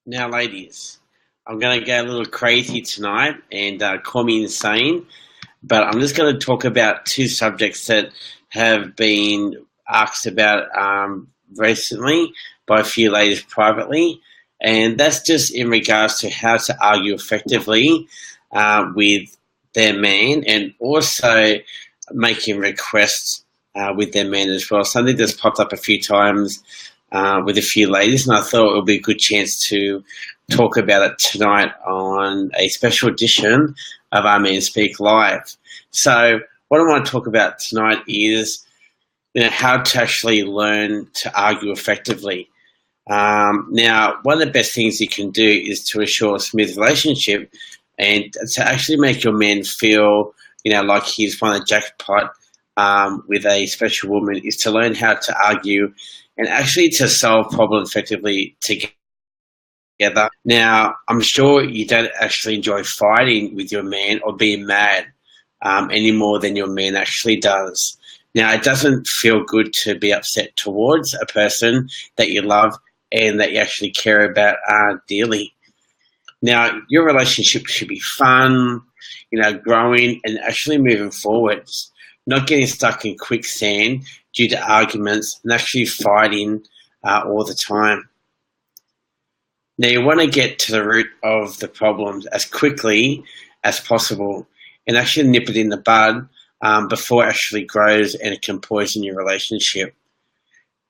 Now, ladies, I'm going to go a little crazy tonight and call me insane, but I'm just going to talk about two subjects that have been asked about recently by a few ladies privately, and that's just in regards to how to argue effectively with their man and also making requests with their man as well. Something that's popped up a few times with a few ladies, and I thought it would be a good chance to talk about it tonight on a special edition of Our Men Speak Live. So, what I want to talk about tonight is how to actually learn to argue effectively. Now, one of the best things you can do is to assure a smooth relationship and to actually make your man feel, like he's won a jackpot with a special woman is to learn how to argue and actually to solve problems effectively together. Now, I'm sure you don't actually enjoy fighting with your man or being mad any more than your man actually does. Now, it doesn't feel good to be upset towards a person that you love and that you actually care about dearly. Now, your relationship should be fun, growing and actually moving forwards, not getting stuck in quicksand due to arguments and actually fighting all the time. Now, you want to get to the root of the problems as quickly as possible and actually nip it in the bud before it actually grows and it can poison your relationship.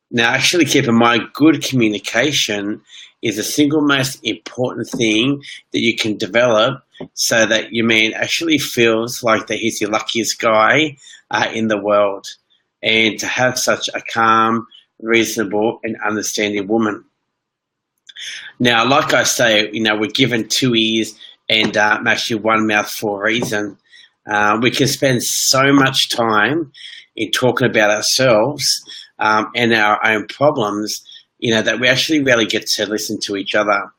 Now, actually keep in mind, good communication is the single most important thing that you can develop so that your man actually feels like that he's the luckiest guy in the world, and to have such a calm, reasonable and understanding woman. Now, like I say, we're given two ears and actually one mouth for a reason. We can spend so much time in talking about ourselves and our own problems, that we actually rarely get to listen to each other.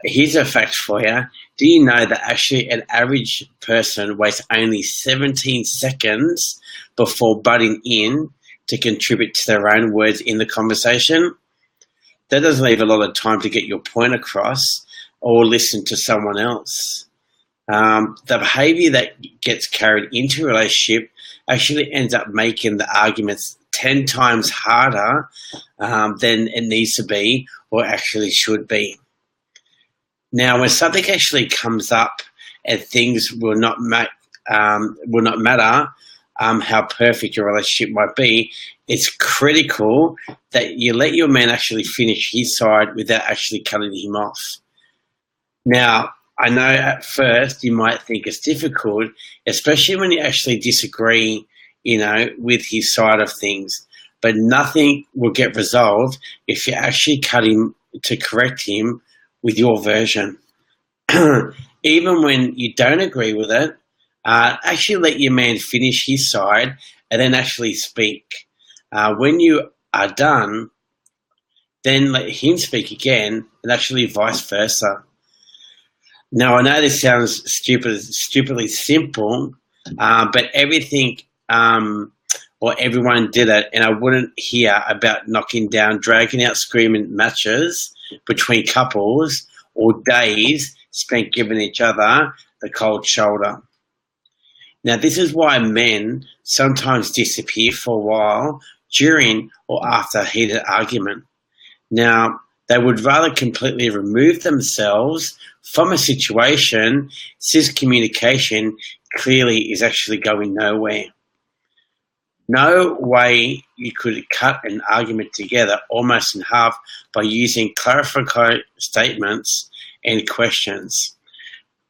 Here's a fact for you. Do you know that actually an average person waits only 17 seconds before butting in to contribute to their own words in the conversation? That doesn't leave a lot of time to get your point across or listen to someone else. The behavior that gets carried into a relationship actually ends up making the arguments 10 times harder than it needs to be or actually should be. Now, when something actually comes up and things will not matter how perfect your relationship might be, it's critical that you let your man actually finish his side without actually cutting him off. Now, I know at first you might think it's difficult, especially when you actually disagree, with his side of things. But nothing will get resolved if you actually cut him to correct him with your version. Even when you don't agree with it, actually let your man finish his side and then actually speak. When you are done, then let him speak again and actually vice versa. Now, I know this sounds stupidly simple, but everything or everyone did it, and I wouldn't hear about knocking down, dragging out screaming matches between couples or days spent giving each other the cold shoulder. Now, this is why men sometimes disappear for a while during or after a heated argument. Now, they would rather completely remove themselves from a situation since communication clearly is actually going nowhere. No way you could cut an argument together almost in half by using clarifying statements and questions.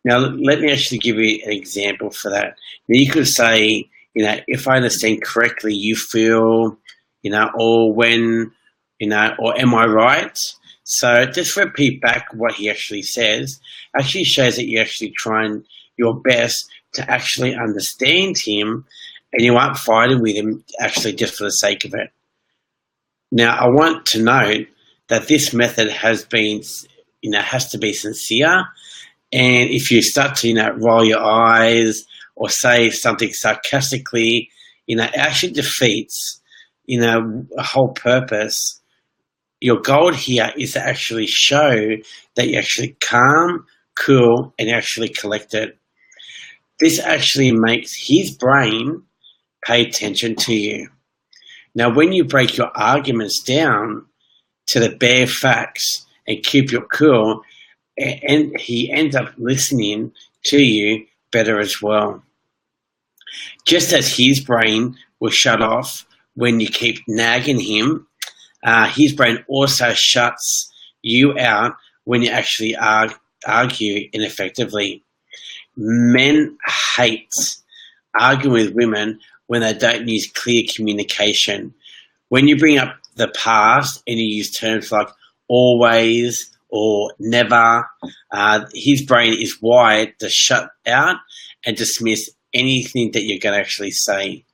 Now, let me actually give you an example for that. Now, you could say, if I understand correctly, you feel, or when, or am I right? So just repeat back what he actually says. Actually shows that you're actually trying your best to actually understand him, and you aren't fighting with him actually just for the sake of it. Now, I want to note that this method has to be sincere. And if you start to, roll your eyes or say something sarcastically, it actually defeats, the whole purpose Your goal here is to actually show that you're actually calm, cool, and actually collected. This actually makes his brain pay attention to you. Now, when you break your arguments down to the bare facts and keep your cool, and he ends up listening to you better as well. Just as his brain will shut off when you keep nagging him, his brain also shuts you out when you actually argue ineffectively. Men hate arguing with women when they don't use clear communication. When you bring up the past and you use terms like always or never, his brain is wired to shut out and dismiss anything that you're going to actually say.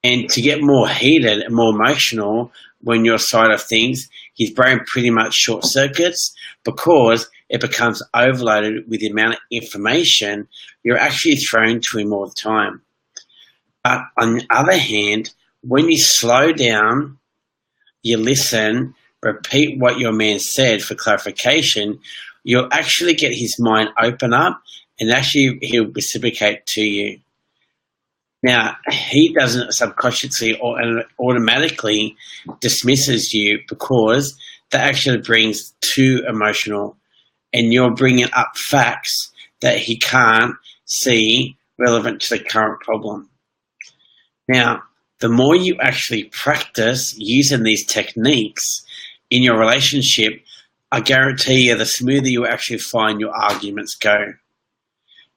And to get more heated and more emotional when your side of things, his brain pretty much short circuits because it becomes overloaded with the amount of information you're actually throwing to him all the time. But on the other hand, when you slow down, you listen, repeat what your man said for clarification, you'll actually get his mind open up and actually he'll reciprocate to you. Now, he doesn't subconsciously or automatically dismisses you because that actually brings too emotional and you're bringing up facts that he can't see relevant to the current problem. Now, the more you actually practice using these techniques in your relationship, I guarantee you the smoother you actually find your arguments go.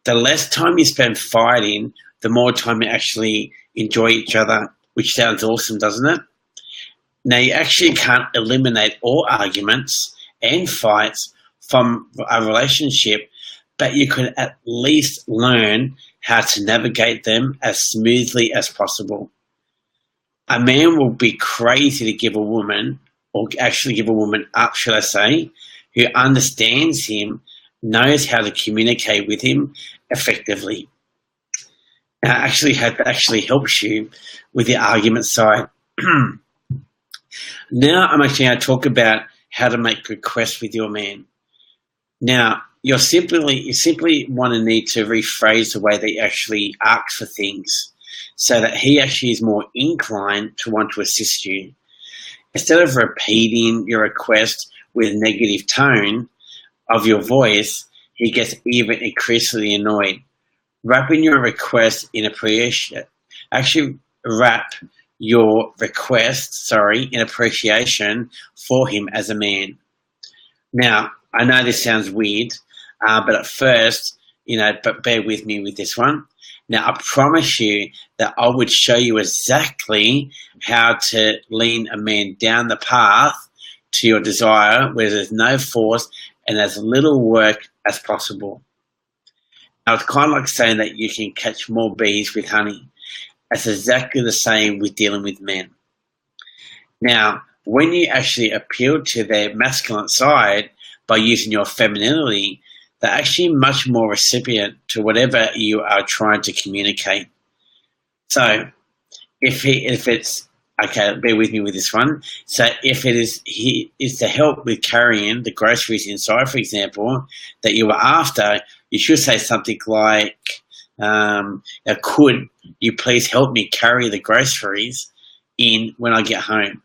The less time you spend fighting, the more time you actually enjoy each other, which sounds awesome, doesn't it? Now, you actually can't eliminate all arguments and fights from a relationship, but you could at least learn how to navigate them as smoothly as possible. A man will be crazy to give a woman, or actually give a woman up, should I say, who understands him, knows how to communicate with him effectively. Actually helps you with the argument side. Now I'm actually going to talk about how to make requests with your man. Now, you simply want to need to rephrase the way that you actually ask for things so that he actually is more inclined to want to assist you. Instead of repeating your request with a negative tone of your voice, he gets even increasingly annoyed. Wrapping your request in appreciation. Actually, wrap your request, in appreciation for him as a man. Now, I know this sounds weird, but at first, but bear with me with this one. Now, I promise you that I would show you exactly how to lean a man down the path to your desire where there's no force and as little work as possible. Now, it's kind of like saying that you can catch more bees with honey. It's exactly the same with dealing with men. Now, when you actually appeal to their masculine side by using your femininity, they're actually much more recipient to whatever you are trying to communicate. So, if it's okay, bear with me with this one. So, if he is to help with carrying the groceries inside, for example, that you were after, you should say something like, could you please help me carry the groceries in when I get home?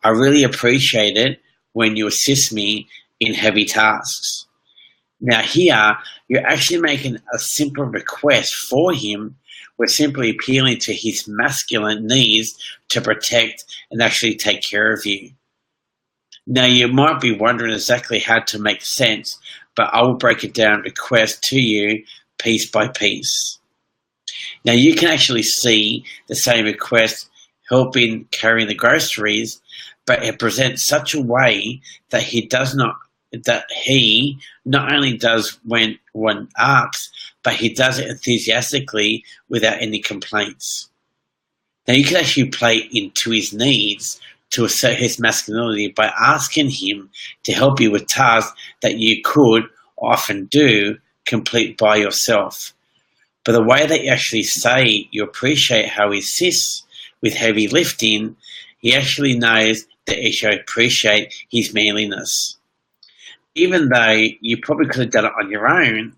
I really appreciate it when you assist me in heavy tasks. Now here, you're actually making a simple request for him. We're simply appealing to his masculine needs to protect and actually take care of you. Now you might be wondering exactly how to make sense, but I will break it down request to you piece by piece. Now you can actually see the same request helping carrying the groceries, but it presents such a way that he not only does when one asks, but he does it enthusiastically without any complaints. Now you can actually play into his needs to assert his masculinity by asking him to help you with tasks that you could often do complete by yourself. But the way that you actually say you appreciate how he assists with heavy lifting, he actually knows that actually appreciate his manliness. Even though you probably could have done it on your own,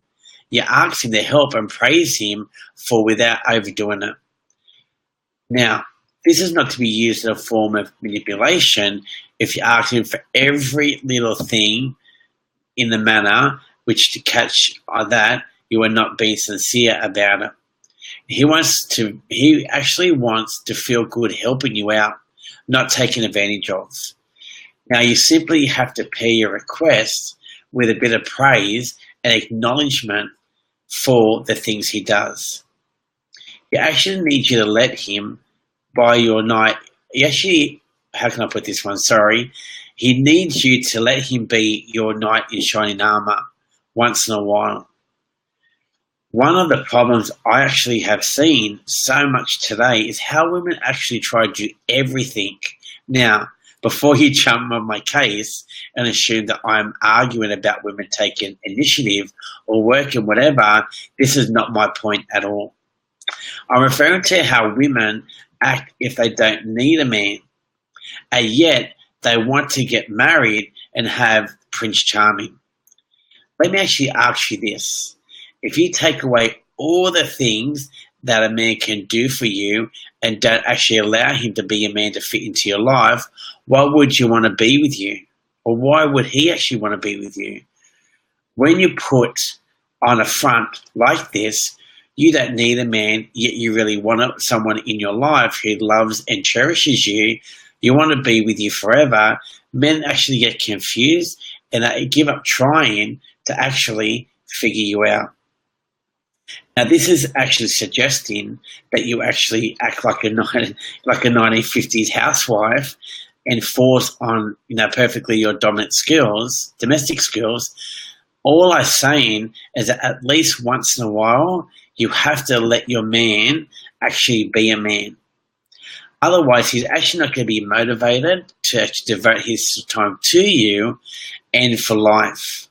you ask him to help and praise him for without overdoing it. Now, this is not to be used as a form of manipulation if you ask him for every little thing in the manner which to catch that you are not being sincere about it. He actually wants to feel good helping you out, not taken advantage of. Now you simply have to pair your request with a bit of praise and acknowledgement for the things he does. You actually need you to let him buy your night. How can I put this one? Sorry. He needs you to let him be your knight in shining armor once in a while. One of the problems I actually have seen so much today is how women actually try to do everything. Now, before you jump on my case and assume that I'm arguing about women taking initiative or working whatever, this is not my point at all. I'm referring to how women act if they don't need a man, and yet they want to get married and have Prince Charming. Let me actually ask you this. If you take away all the things that a man can do for you and don't actually allow him to be a man to fit into your life, why would you want to be with you? Or why would he actually want to be with you? When you put on a front like this, you don't need a man, yet you really want someone in your life who loves and cherishes you. You want to be with you forever. Men actually get confused and they give up trying to actually figure you out. Now, this is actually suggesting that you actually act like a 1950s housewife and force on, perfectly your dominant skills, domestic skills. All I'm saying is that at least once in a while, you have to let your man actually be a man. Otherwise, he's actually not going to be motivated to actually devote his time to you and for life.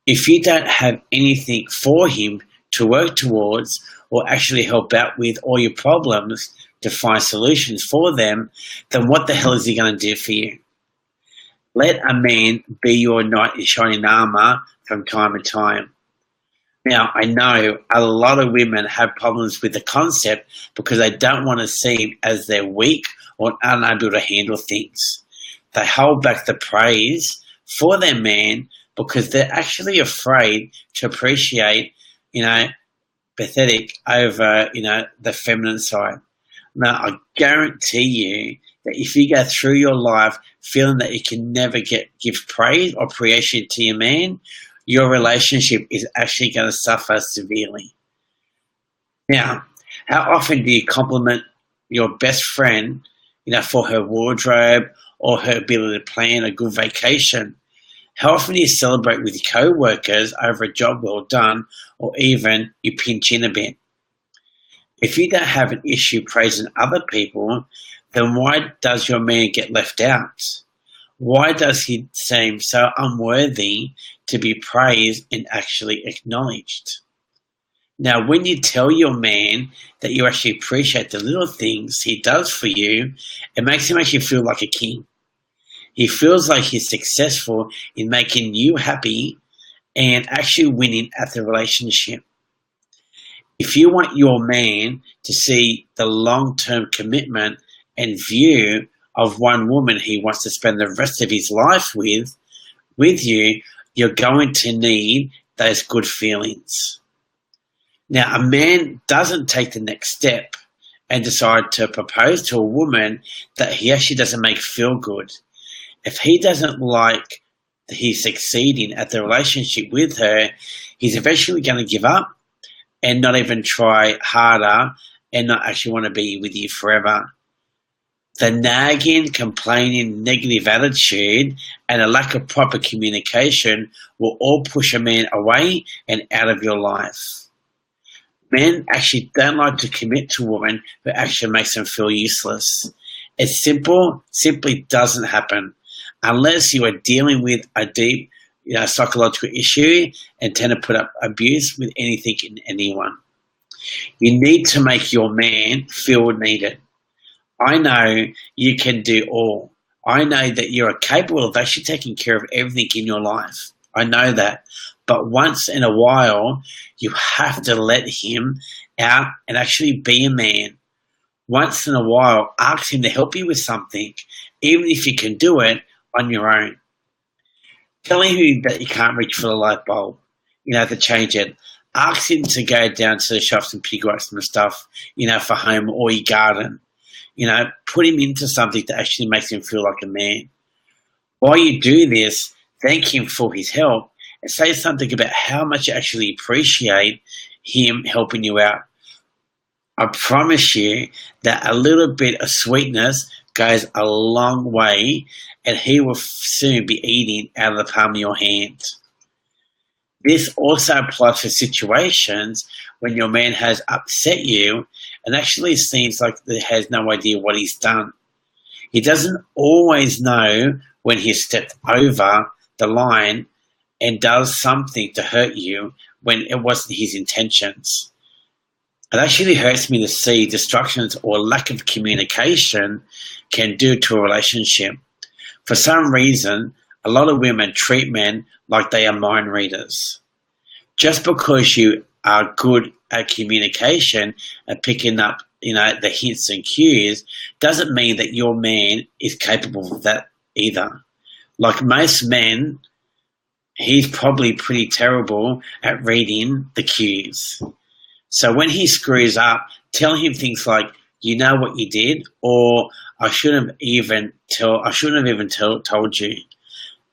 If you don't have anything for him to work towards or actually help out with all your problems to find solutions for them, then what the hell is he going to do for you? Let a man be your knight in shining armor from time to time. Now, I know a lot of women have problems with the concept because they don't want to seem as they're weak or unable to handle things. They hold back the praise for their man because they're actually afraid to appreciate, pathetic over, the feminine side. Now, I guarantee you that if you go through your life feeling that you can never give praise or appreciation to your man, your relationship is actually going to suffer severely. Now, how often do you compliment your best friend, for her wardrobe or her ability to plan a good vacation? How often do you celebrate with your co-workers over a job well done, or even you pinch in a bit? If you don't have an issue praising other people, then why does your man get left out? Why does he seem so unworthy to be praised and actually acknowledged? Now, when you tell your man that you actually appreciate the little things he does for you, it makes him actually feel like a king. He feels like he's successful in making you happy and actually winning at the relationship. If you want your man to see the long-term commitment and view of one woman he wants to spend the rest of his life with you, you're going to need those good feelings. Now, a man doesn't take the next step and decide to propose to a woman that he actually doesn't make feel good. If he doesn't like that he's succeeding at the relationship with her, he's eventually going to give up and not even try harder and not actually want to be with you forever. The nagging, complaining, negative attitude and a lack of proper communication will all push a man away and out of your life. Men actually don't like to commit to a woman who actually makes them feel useless. It's simply doesn't happen unless you are dealing with a deep psychological issue and tend to put up abuse with anything and anyone. You need to make your man feel needed. I know you can do all. I know that you're capable of actually taking care of everything in your life. I know that. But once in a while, you have to let him out and actually be a man. Once in a while, ask him to help you with something, even if you can do it on your own. Tell him that you can't reach for the light bulb, to change it. Ask him to go down to the shops and pick up some stuff, for home or your garden. Put him into something that actually makes him feel like a man. While you do this, thank him for his help and say something about how much you actually appreciate him helping you out. I promise you that a little bit of sweetness goes a long way, and he will soon be eating out of the palm of your hand. This also applies for situations when your man has upset you and actually seems like he has no idea what he's done. He doesn't always know when he's stepped over the line and does something to hurt you when it wasn't his intentions. It actually hurts me to see distractions or lack of communication can do to a relationship. For some reason, a lot of women treat men like they are mind readers. Just because you are good at communication and picking up, the hints and cues doesn't mean that your man is capable of that either. Like most men, he's probably pretty terrible at reading the cues. So when he screws up, tell him things like, you know what you did, or I shouldn't have even told you.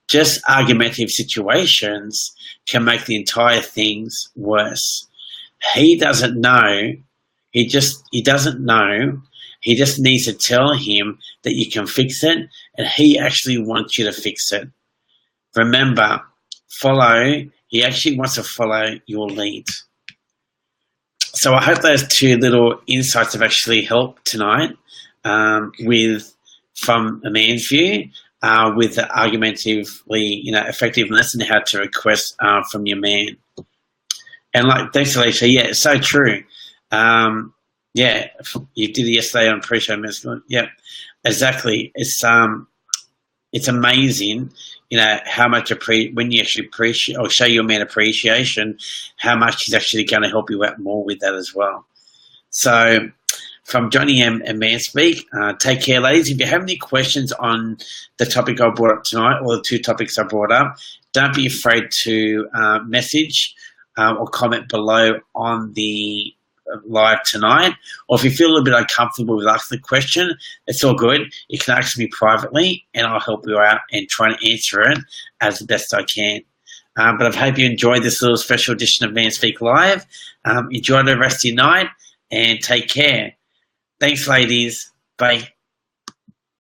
Just argumentative situations can make the entire things worse. He doesn't know. He doesn't know. He just needs to tell him that you can fix it, and he actually wants you to fix it. Remember, he actually wants to follow your lead. So I hope those two little insights have actually helped tonight from a man's view, with the argumentatively, effectiveness and how to request from your man. And thanks, Alicia. Yeah, it's so true. Yeah, you did it yesterday on pre-show masculine. Yeah, exactly. It's amazing, how much when you actually appreciate or show your man appreciation, how much he's actually going to help you out more with that as well. So, from Johnny M and Manspeak, take care, ladies. If you have any questions on the topic I brought up tonight or the two topics I brought up, don't be afraid to message or comment below on the live tonight. Or if you feel a little bit uncomfortable with asking the question, it's all good. You can ask me privately and I'll help you out and try and answer it as the best I can. But I hope you enjoyed this little special edition of Manspeak Live. Enjoy the rest of your night and take care. Thanks, ladies. Bye.